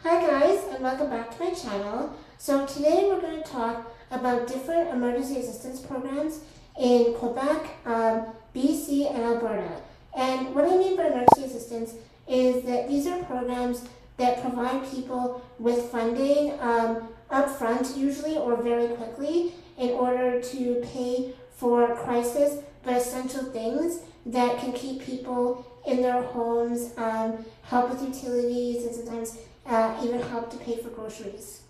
Hi guys, and welcome back to my channel. So today we're going to talk about different emergency assistance programs in Quebec, BC, and Alberta. And what I mean by emergency assistance is that these are programs that provide people with funding upfront, usually or very quickly, in order to pay for crisis but essential things that can keep people in their homes, help with utilities, and sometimes even help to pay for groceries.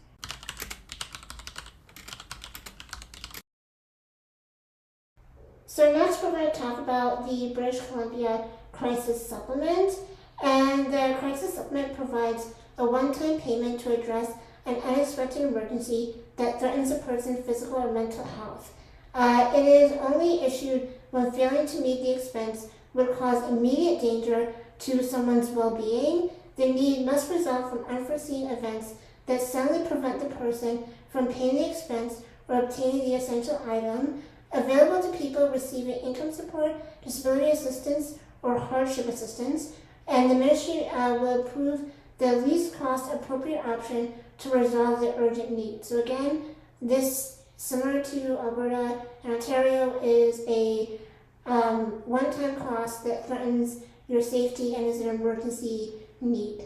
So next we're going to talk about the British Columbia Crisis Supplement. And the Crisis Supplement provides a one-time payment to address an unexpected emergency that threatens a person's physical or mental health. It is only issued when failing to meet the expense would cause immediate danger to someone's well-being. The need must result from unforeseen events that suddenly prevent the person from paying the expense or obtaining the essential item. Available to people receiving income support, disability assistance, or hardship assistance, and the ministry will approve the least cost appropriate option to resolve the urgent need. So again, this, similar to Alberta and Ontario, is a one-time cost that threatens your safety and is an emergency need.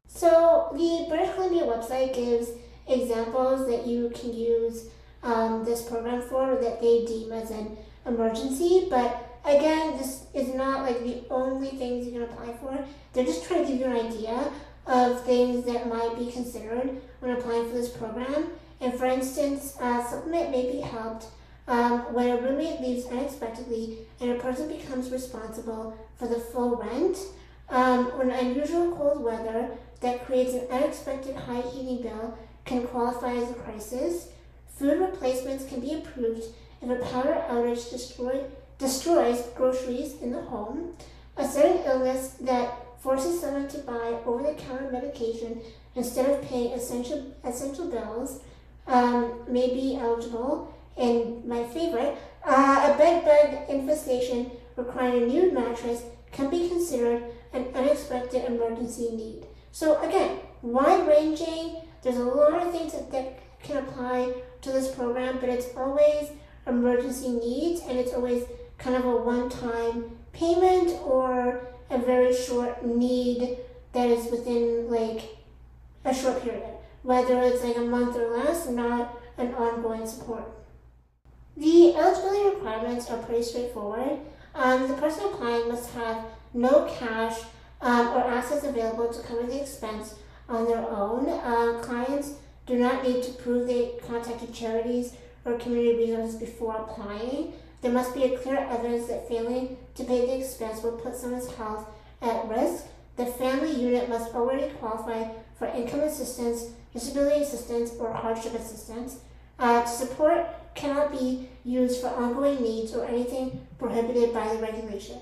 So the British Columbia website gives examples that you can use this program for, that they deem as an emergency, but again, this is not like the only things you can apply for. They're just trying to give you an idea of things that might be considered when applying for this program. And for instance, supplement may be helped when a roommate leaves unexpectedly and a person becomes responsible for the full rent. When unusual cold weather that creates an unexpected high heating bill can qualify as a crisis. Food replacements can be approved if a power outage destroys groceries in the home. A sudden illness that forces someone to buy over-the-counter medication instead of paying essential bills may be eligible. And my favorite, a bed bug infestation requiring a new mattress can be considered an unexpected emergency need. So again, wide-ranging. There's a lot of things that can apply to this program, but it's always emergency needs, and it's always kind of a one-time payment or a very short need that is within like a short period, whether it's like a month or less, not an ongoing support. The eligibility requirements are pretty straightforward. The person applying must have no cash or assets available to cover the expense on their own. Clients do not need to prove they contacted charities or community resources before applying. There must be a clear evidence that failing to pay the expense will put someone's health at risk. The family unit must already qualify for income assistance, disability assistance, or hardship assistance. Support cannot be used for ongoing needs or anything prohibited by the regulation.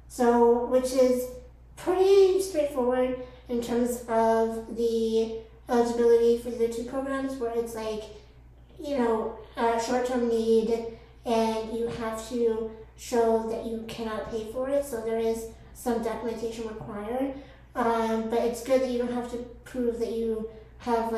So, which is pretty straightforward in terms of the eligibility for the two programs, where it's like, a short-term need and you have to show that you cannot pay for it, so there is some documentation required. But it's good that you don't have to prove that you have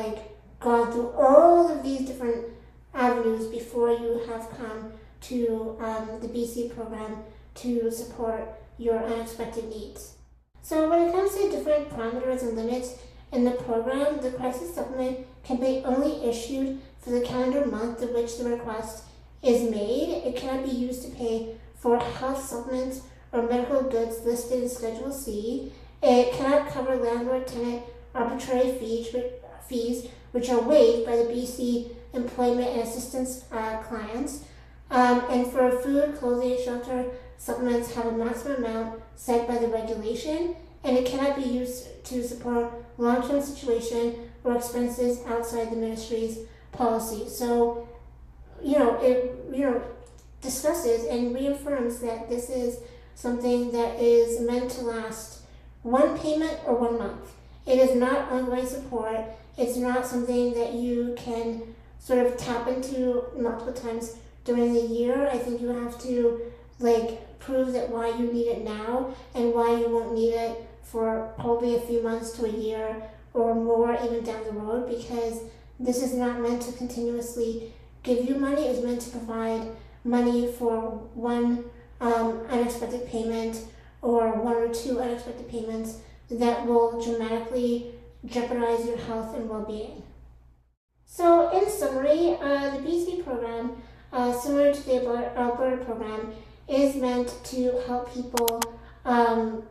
gone through all of these different avenues before you have come to the BC program to support your unexpected needs. So when it comes to different parameters and limits in the program, the crisis supplement can be only issued for the calendar month in which the request is made. It cannot be used to pay for health supplements or medical goods listed in Schedule C. It cannot cover landlord-tenant arbitrary fees which are waived by the BC Employment and Assistance clients. And for food, clothing, shelter, supplements have a maximum amount set by the regulation, and it cannot be used to support long-term situation or expenses outside the ministry's policy. So, it discusses and reaffirms that this is something that is meant to last one payment or 1 month. It is not ongoing support. It's not something that you can sort of tap into multiple times during the year. I think you have to prove that why you need it now and why you won't need it for probably a few months to a year or more even down the road, because this is not meant to continuously give you money. It's meant to provide money for one unexpected payment or one or two unexpected payments that will dramatically jeopardize your health and well-being. So in summary, the BC program, similar to the Alberta program, is meant to help people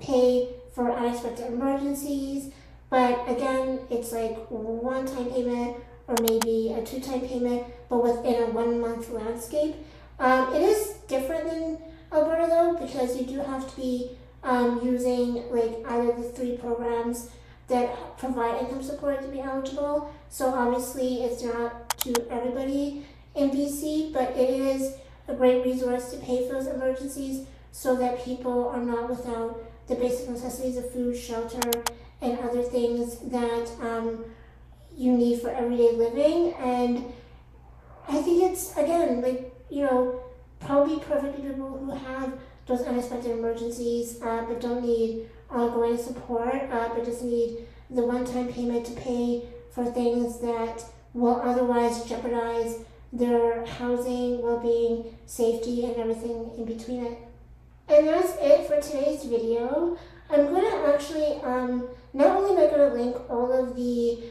pay for unexpected emergencies, but again, it's like one-time payment or maybe a two-time payment, but within a 1 month landscape. It is different than Alberta though, because you do have to be using like either the 3 programs that provide income support to be eligible. So obviously it's not to everybody in BC, but it is a great resource to pay for those emergencies so that people are not without the basic necessities of food, shelter, and other things that you need for everyday living. And I think it's, again, like, probably perfect for people who have those unexpected emergencies, but don't need ongoing support, but just need the one-time payment to pay for things that will otherwise jeopardize their housing, well-being, safety, and everything in between it. And that's it for today's video. I'm going to actually, not only am I going to link all of the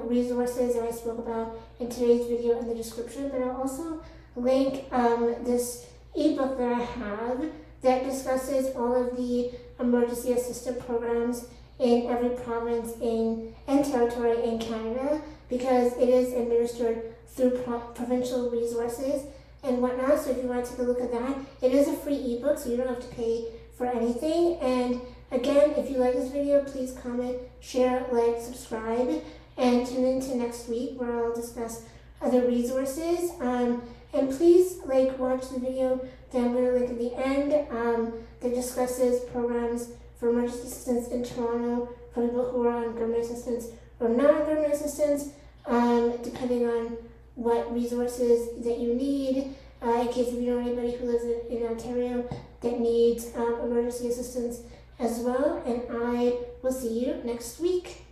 resources that I spoke about in today's video in the description, but I'll also link this ebook that I have that discusses all of the emergency assistance programs in every province and territory in Canada, because it is administered through provincial resources and whatnot. So if you want to take a look at that, it is a free ebook, so you don't have to pay for anything. And again, if you like this video, please comment, share, like, subscribe, and tune in to next week where I'll discuss other resources. And please watch the video that I'm going to link at the end that discusses programs for emergency assistance in Toronto for people who are on government assistance or non-government assistance, depending on what resources that you need. In case if you know anybody who lives in Ontario that needs emergency assistance as well. And I will see you next week.